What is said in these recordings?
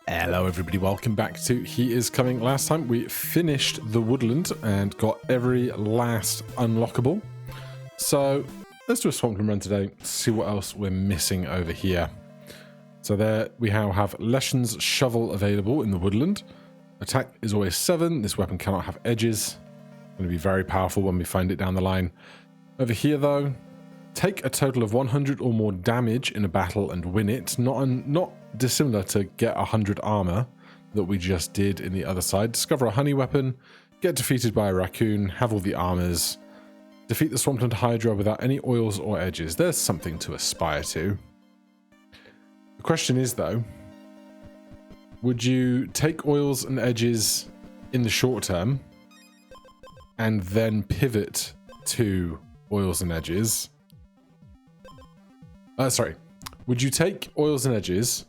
Hello everybody, welcome back to He Is Coming. Last time we finished the woodland and got every last unlockable. So let's do a Swampland run today, see what else we're missing over here. So there we now have Leshen's shovel available in the woodland. Attack is always 7, this weapon cannot have edges. Going to be very powerful when we find it down the line. Over here though, take a total of 100 or more damage in a battle and win it. Not dissimilar to get 100 armor that we just did in the other side. Discover a honey weapon, get defeated by a raccoon, have all the armors, defeat the Swampland hydra without any oils or edges. There's something to aspire to. The question is though, would you take oils and edges in the short term and then pivot to oils and edges? Would you take oils and edges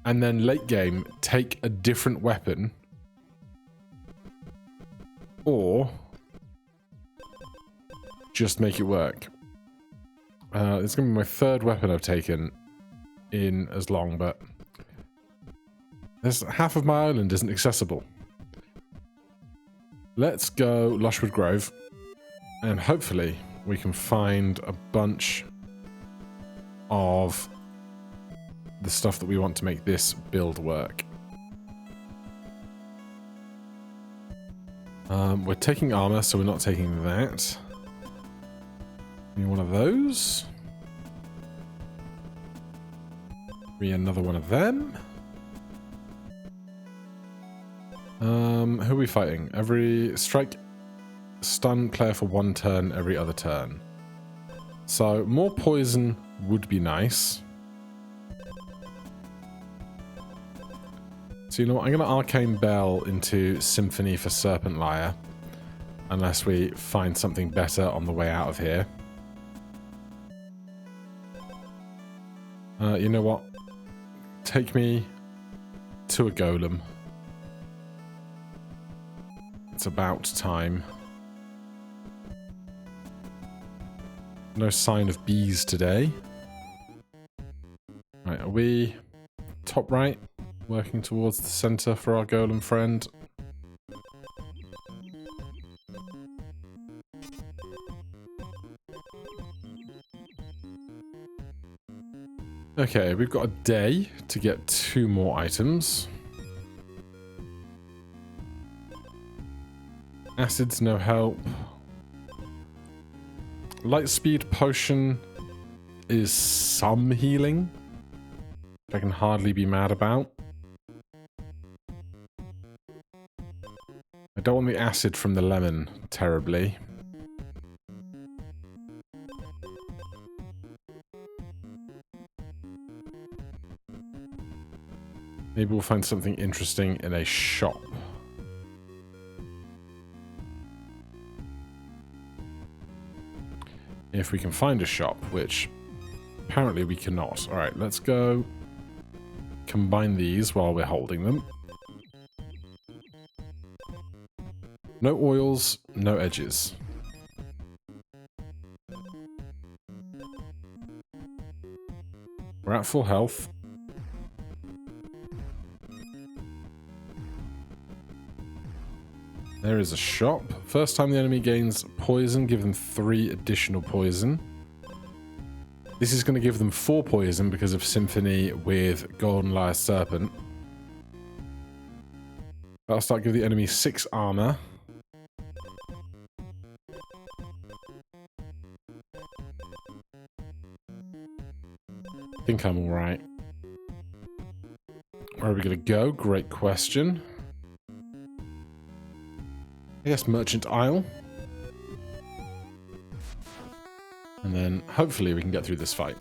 and then late game take a different weapon, or just make it work? It's going to be my third weapon I've taken in as long, but there's half of my island isn't accessible. Let's go Lushwood Grove and hopefully we can find a bunch of the stuff that we want to make this build work. We're taking armor, so we're not taking that. Need one of those. Be another one of them. Who are we fighting? Every strike, stun player for 1 turn every other turn. So more poison would be nice. So you know what, I'm going to Arcane Bell into Symphony for Serpent Lyre, unless we find something better on the way out of here. You know what, take me to a golem. It's about time. No sign of bees today. Right, are we top right? Working towards the center for our golem friend. Okay, we've got a day to get 2 more items. Acids, no help. Lightspeed potion is some healing, which I can hardly be mad about. I don't want the acid from the lemon terribly. Maybe we'll find something interesting in a shop. If we can find a shop, which apparently we cannot. Alright, let's go combine these while we're holding them. No oils, no edges. We're at full health. There is a shop. First time the enemy gains poison, give them 3 additional poison. This is going to give them 4 poison because of Symphony with Golden Lyre Serpent. That'll start giving the enemy 6 armor. I think I'm alright. Where are we going to go? Great question. I guess Merchant Isle. And then hopefully we can get through this fight.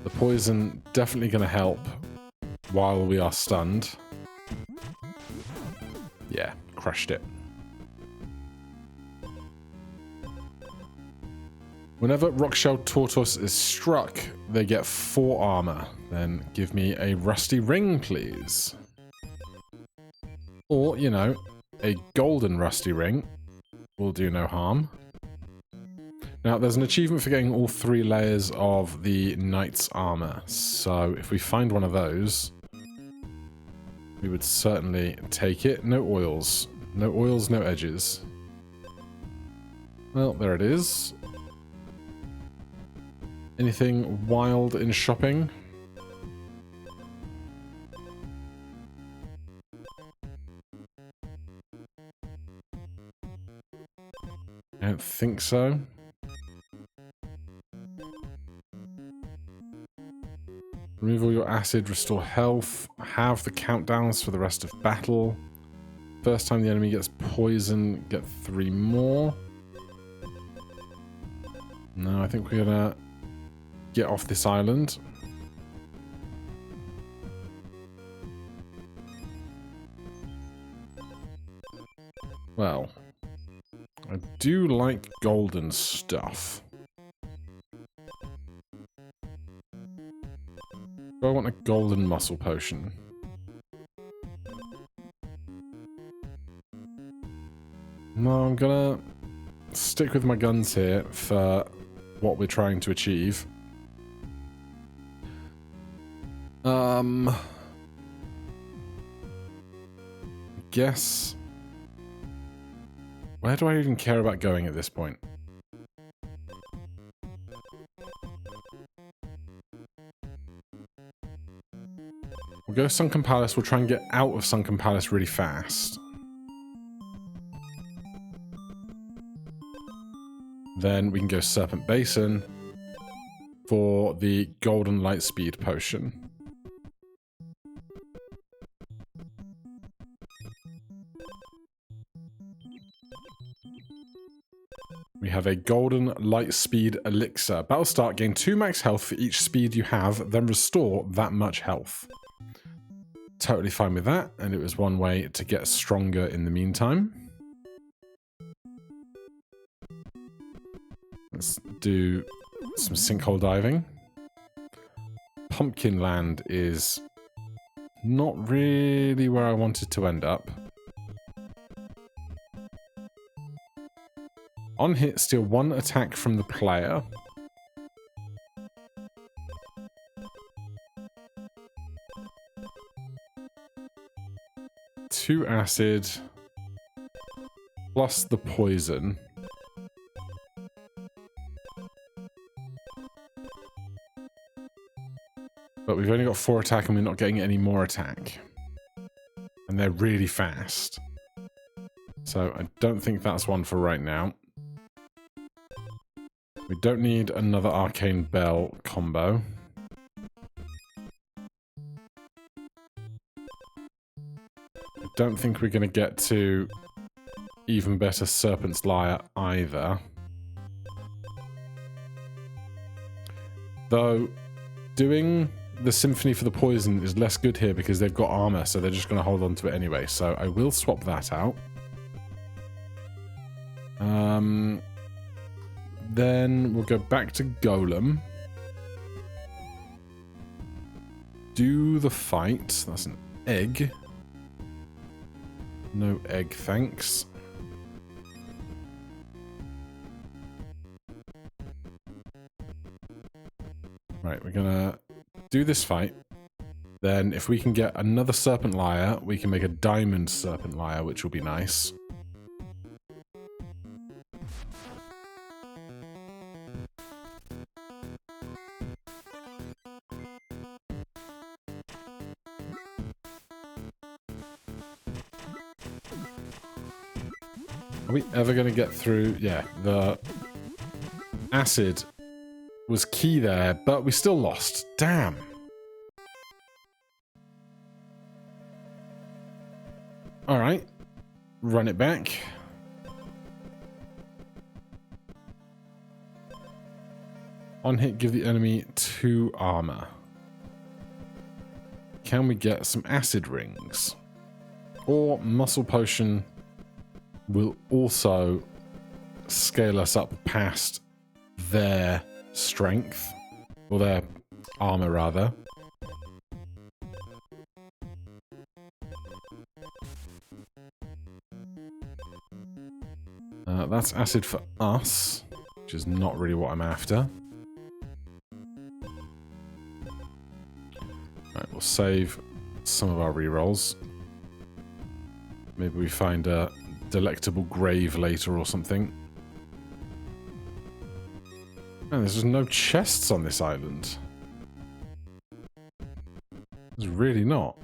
The poison definitely going to help while we are stunned. Yeah, crushed it. Whenever Rockshell Tortoise is struck, they get 4 armor. Then give me a rusty ring, please. Or, you know, a golden rusty ring will do no harm. Now, there's an achievement for getting all 3 layers of the knight's armor. So if we find one of those, we would certainly take it. No oils. No oils, no edges. Well, there it is. Anything wild in shopping? I don't think so. Remove all your acid, restore health, have the countdowns for the rest of battle. First time the enemy gets poison, get 3 more. No, I think we're gonna get off this island. Well, I do like golden stuff. Do I want a golden muscle potion? No, I'm gonna stick with my guns here for what we're trying to achieve. I guess... Where do I even care about going at this point? We'll go Sunken Palace. We'll try and get out of Sunken Palace really fast. Then we can go Serpent Basin for the Golden Lightspeed Potion. We have a Golden Lightspeed Elixir. Battle start, gain 2 max health for each speed you have, then restore that much health. Totally fine with that, and it was one way to get stronger in the meantime. Let's do some sinkhole diving. Pumpkin Land is not really where I wanted to end up. On hit, steal 1 attack from the player. Two acid plus the poison. But we've only got 4 attack and we're not getting any more attack. And they're really fast. So I don't think that's one for right now. We don't need another Arcane Bell combo. I don't think we're going to get to even better Serpent's Lyre either. Though, doing the Symphony for the poison is less good here because they've got armor, so they're just going to hold on to it anyway. So I will swap that out. Then we'll go back to Golem. Do the fight. That's an egg. No egg, thanks. Right, we're gonna do this fight. Then if we can get another Serpent Lyre, we can make a Diamond Serpent Lyre, which will be nice. Are we ever going to get through? Yeah, the acid was key there, but we still lost. Damn. All right. Run it back. On hit, give the enemy 2 armor. Can we get some acid rings? Or muscle potion will also scale us up past their strength, or their armor rather. That's acid for us, which which is not really what I'm after. Right, we'll save some of our rerolls. Maybe we find a delectable grave later or something. And there's just no chests on this island. There's really not.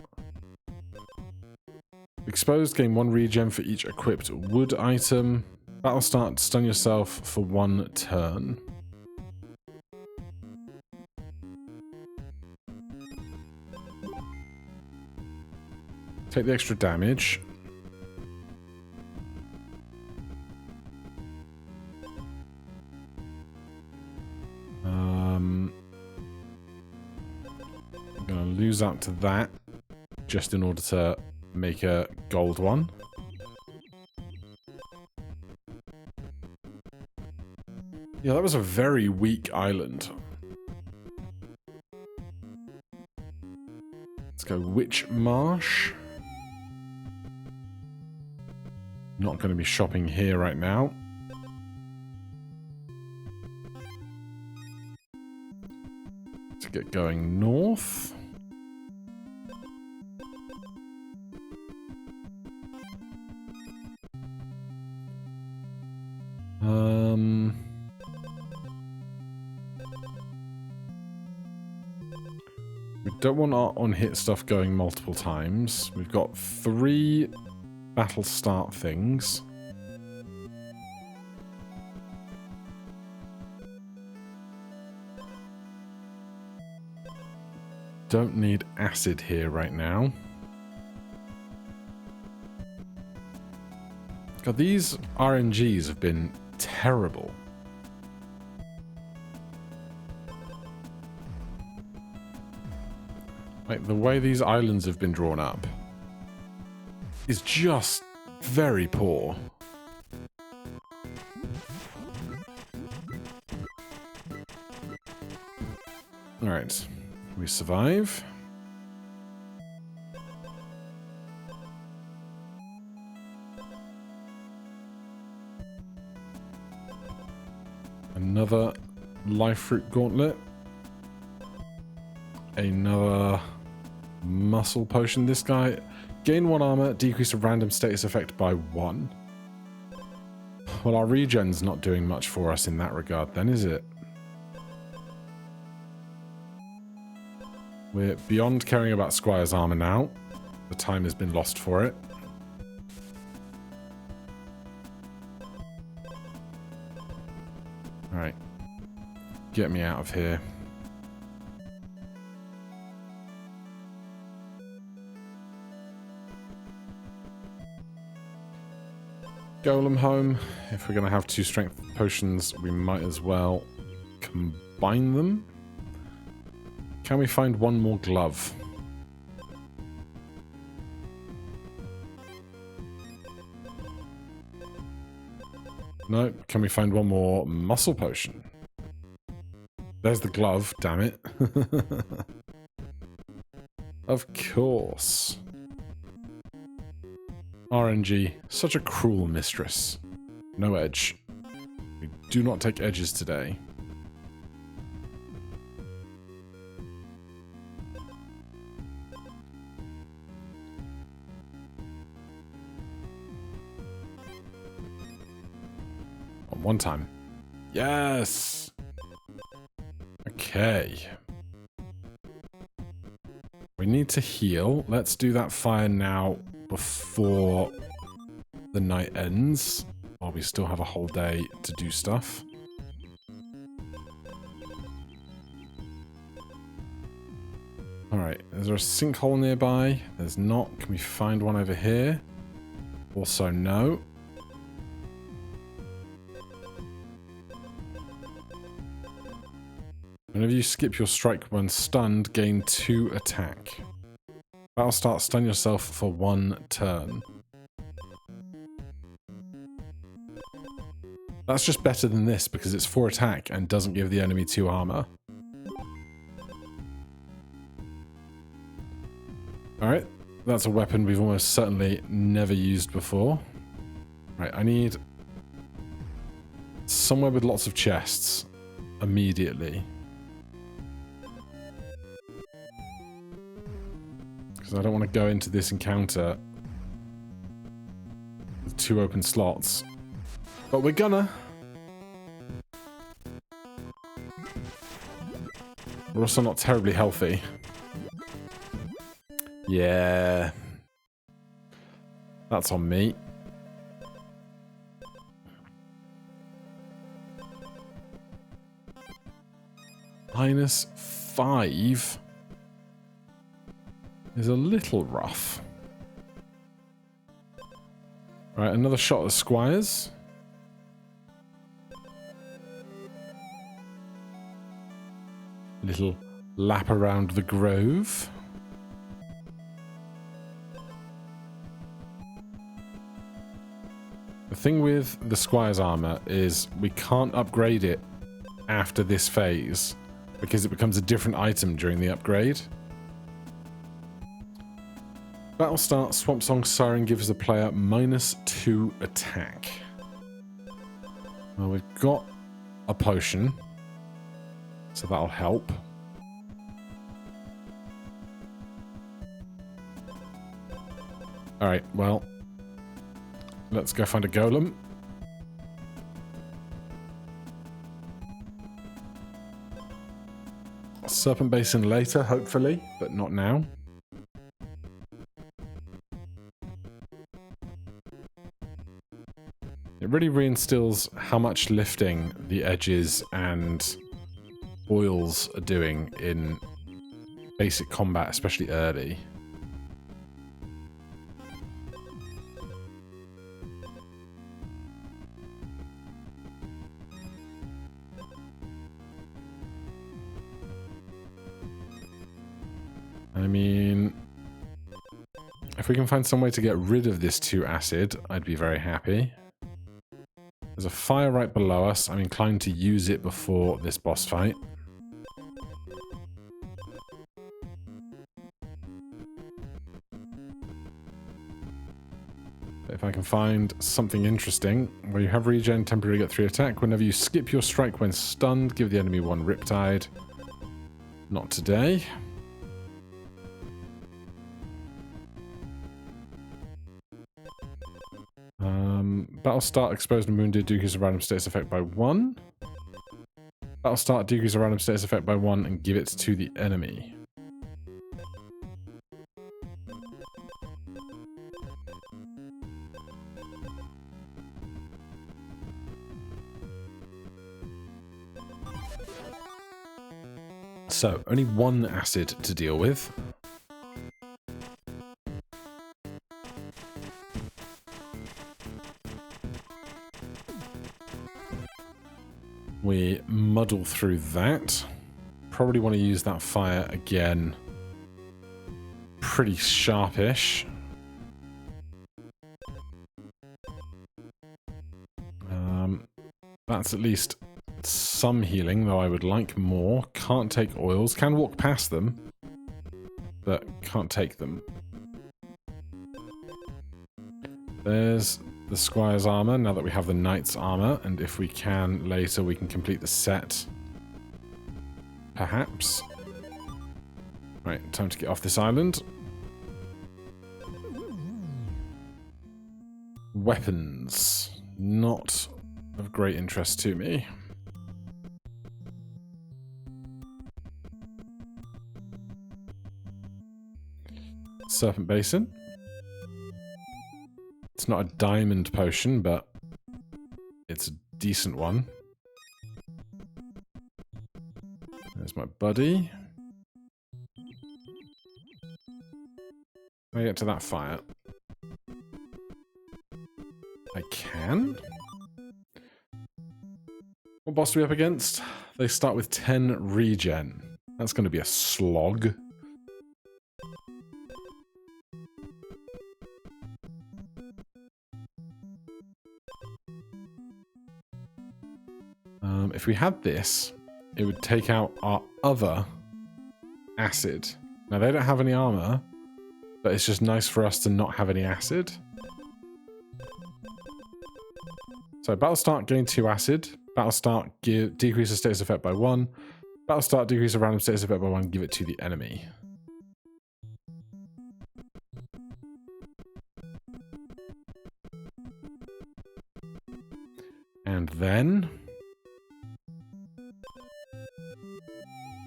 Exposed, gain 1 regen for each equipped wood item. Battle start, stun yourself for 1 turn. Take the extra damage. I'm gonna lose out to that just in order to make a gold one. Yeah, that was a very weak island. Let's go Witch Marsh. Not going to be shopping here right now. To get going north. We don't want our on-hit stuff going multiple times. We've got 3 battle start things. Don't need acid here right now. God, these RNGs have been terrible. Like, the way these islands have been drawn up is just very poor. Alright, we survive. Another life fruit gauntlet. Another muscle potion. This guy, gain 1 armor, decrease a random status effect by 1. Well, our regen's not doing much for us in that regard then, is it? We're beyond caring about Squire's armor now. The time has been lost for it. Alright. Get me out of here. Golem home. If we're going to have 2 strength potions, we might as well combine them. Can we find 1 more glove? No. Can we find 1 more muscle potion? There's the glove, damn it. Of course. RNG, such a cruel mistress. No edge. We do not take edges today. One time. Yes! Okay. We need to heal. Let's do that fire now before the night ends, while we still have a whole day to do stuff. Alright, is there a sinkhole nearby? There's not. Can we find one over here? Also, no. Whenever you skip your strike when stunned, gain 2 attack. Battle start, stun yourself for 1 turn. That's just better than this because it's 4 attack and doesn't give the enemy 2 armor. Alright, that's a weapon we've almost certainly never used before. Right, I need somewhere with lots of chests immediately. Because I don't want to go into this encounter with 2 open slots. But we're gonna. We're also not terribly healthy. Yeah. That's on me. -5 is a little rough. Right, another shot at squires. Little lap around the grove. The thing with the squire's armor is we can't upgrade it after this phase because it becomes a different item during the upgrade. Battle start, Swamp Song Siren gives the player -2 attack. Well, we've got a potion, so that'll help. Alright, well, let's go find a golem. Serpent Basin later, hopefully, but not now. It really reinstills how much lifting the edges and oils are doing in basic combat, especially early. I mean, if we can find some way to get rid of this 2 acid, I'd be very happy. There's a fire right below us. I'm inclined to use it before this boss fight. But if I can find something interesting, where you have regen, temporarily get 3 attack. Whenever you skip your strike when stunned, give the enemy 1 riptide. Not today. Battle start, exposed and wounded, decrease a random status effect by 1. Battle start, decrease a random status effect by 1 and give it to the enemy. So, only 1 acid to deal with. We muddle through that. Probably want to use that fire again. Pretty sharpish. That's at least some healing, though I would like more. Can't take oils. Can walk past them, but can't take them. There's the squire's armor, now that we have the knight's armor, and if we can later we can complete the set. Perhaps. Right, time to get off this island. Weapons. Not of great interest to me. Serpent Basin. It's not a diamond potion, but it's a decent one. There's my buddy. Can I get to that fire? I can. What boss are we up against? They start with 10 regen. That's going to be a slog. If we had this, it would take out our other acid. Now, they don't have any armor, but it's just nice for us to not have any acid. So, battle start, gain 2 acid. Battle start, decrease the status effect by 1. Battle start, decrease a random status effect by 1, give it to the enemy. And then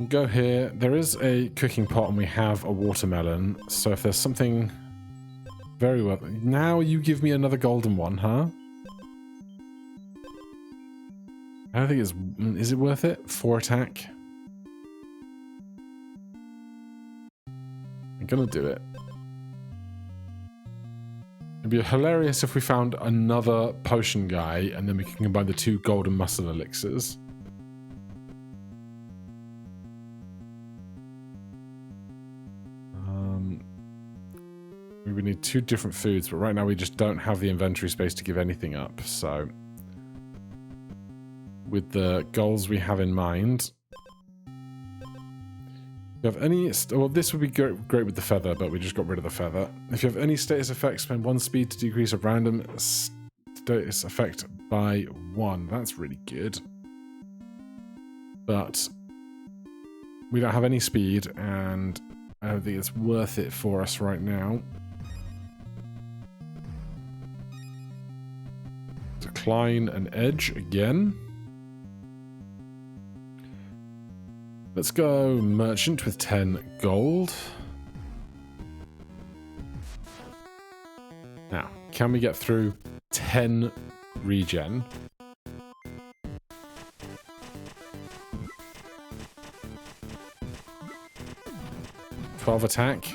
go here. There is a cooking pot and we have a watermelon. So if there's something very well... Now you give me another golden one, huh? I don't think it's... Is it worth it? 4 attack? I'm gonna do it. It'd be hilarious if we found another potion guy and then we can combine the 2 golden muscle elixirs. We would need 2 different foods, but right now we just don't have the inventory space to give anything up, so... With the goals we have in mind... If you have any... Well, this would be great with the feather, but we just got rid of the feather. If you have any status effects, spend 1 speed to decrease a random status effect by 1. That's really good. But... we don't have any speed, and I don't think it's worth it for us right now. Decline an edge again. Let's go merchant with 10 gold. Now, can we get through 10 regen? $12 attack.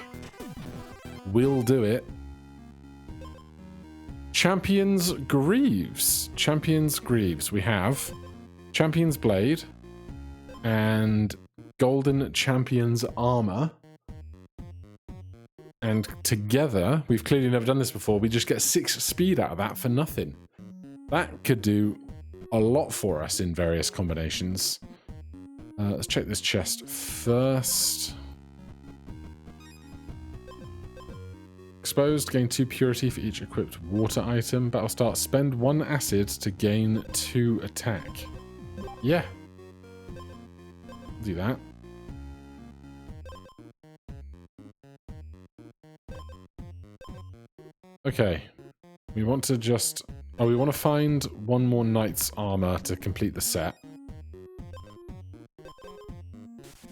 We'll do it. Champion's Greaves. Champion's Greaves. We have Champion's Blade and Golden Champion's Armor. And together, we've clearly never done this before, we just get 6 speed out of that for nothing. That could do a lot for us in various combinations. Let's check this chest first. Exposed, gain 2 purity for each equipped water item. Battle start, spend 1 acid to gain 2 attack. Yeah. Do that. Okay. We want to just... Oh, we want to find 1 more knight's armor to complete the set.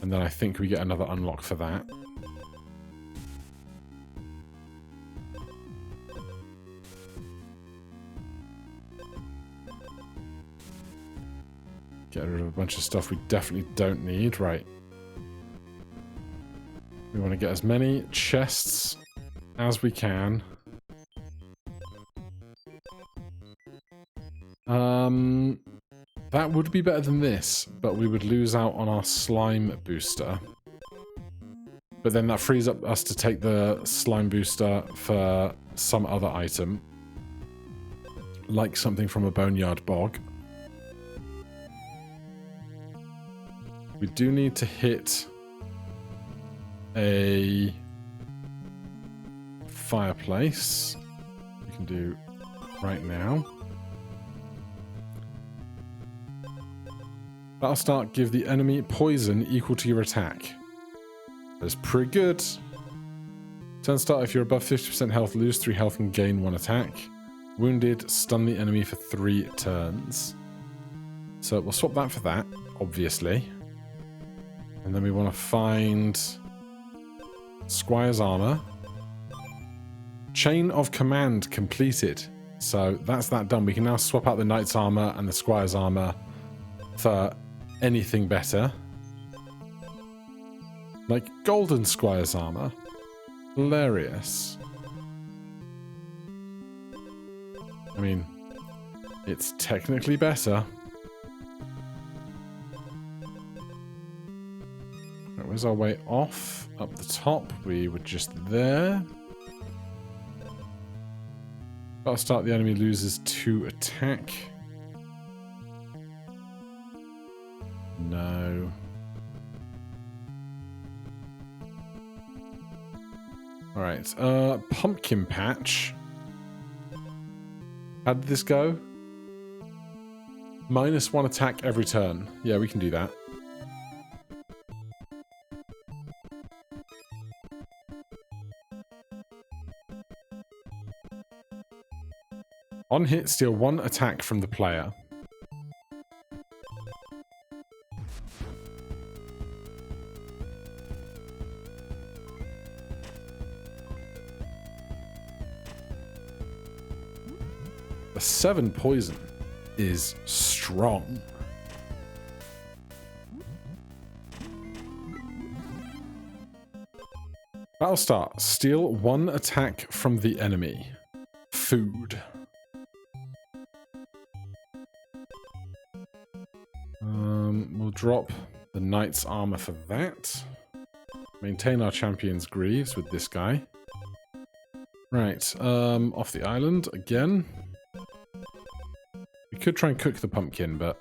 And then I think we get another unlock for that. Get rid of a bunch of stuff we definitely don't need. Right. We want to get as many chests as we can. That would be better than this, but we would lose out on our slime booster. But then that frees up us to take the slime booster for some other item. Like something from a boneyard bog. We do need to hit a fireplace. We can do right now. Battle start, give the enemy poison equal to your attack. That's pretty good. Turn start, if you're above 50% health, lose 3 health and gain 1 attack. Wounded, stun the enemy for 3 turns. So we'll swap that for that, obviously. And then we want to find Squire's Armor. Chain of Command completed. So that's that done. We can now swap out the Knight's Armor and the Squire's Armor for anything better. Like Golden Squire's Armor. Hilarious. I mean, it's technically better. Where's our way off? Up the top. We were just there. Battle start, the enemy loses 2 attack. No. Alright, Pumpkin Patch. How did this go? -1 attack every turn. Yeah, we can do that. On hit, steal 1 attack from the player. The 7 poison is strong. Battle start. Steal 1 attack from the enemy. Food. We'll drop the knight's armor for that. Maintain our champion's greaves with this guy. Right, off the island again. We could try and cook the pumpkin, but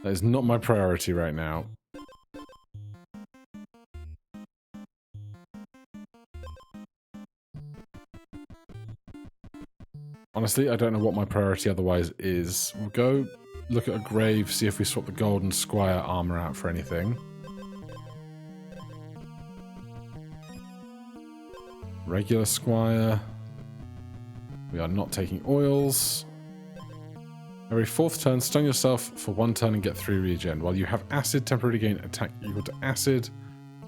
that is not my priority right now. Honestly, I don't know what my priority otherwise is. We'll go look at a grave, see if we swap the golden squire armor out for anything. Regular squire. We are not taking oils. Every 4th turn, stun yourself for 1 turn and get 3 regen. While you have acid, temporarily gain attack equal to acid.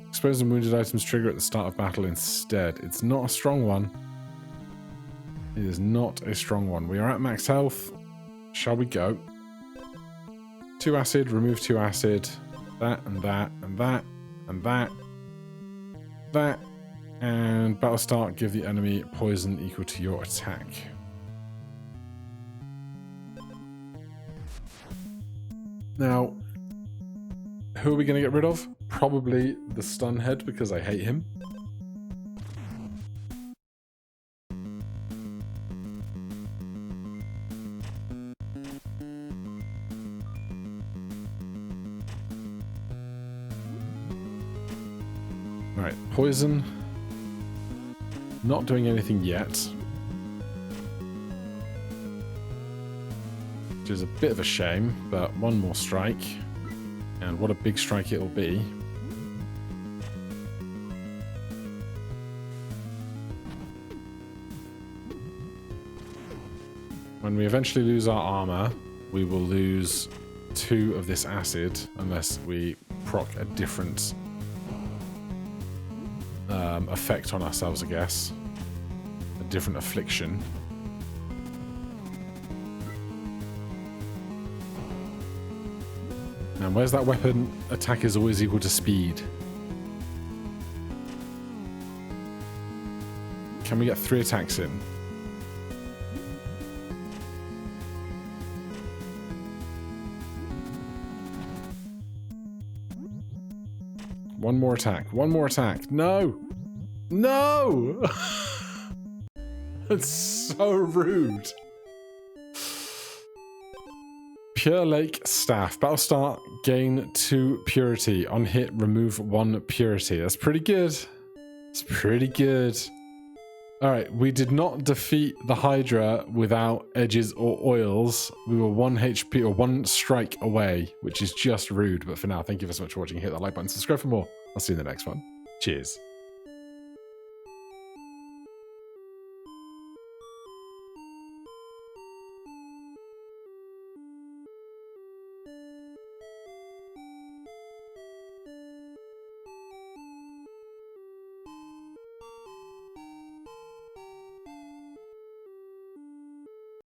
Exposed and wounded items trigger at the start of battle instead. It's not a strong one. It is not a strong one. We are at max health. Shall we go? 2 acid, remove 2 acid. That and that and that and that. That. And battle start, give the enemy poison equal to your attack. Now, who are we going to get rid of? Probably the stun head, because I hate him. Alright, poison. Not doing anything yet. Which is a bit of a shame, but 1 more strike. And what a big strike it'll be. When we eventually lose our armor, we will lose 2 of this acid, unless we proc a different effect on ourselves, I guess. A different affliction. And where's that weapon? Attack is always equal to speed. Can we get 3 attacks in? One more attack. One more attack. No! No! That's so rude. Pure Lake Staff. Battle start, gain 2 purity. On hit, remove 1 purity. That's pretty good. It's pretty good. Alright, we did not defeat the hydra without edges or oils. We were 1 HP or 1 strike away, which is just rude. But for now, thank you so much for watching. Hit that like button, subscribe for more. I'll see you in the next one. Cheers.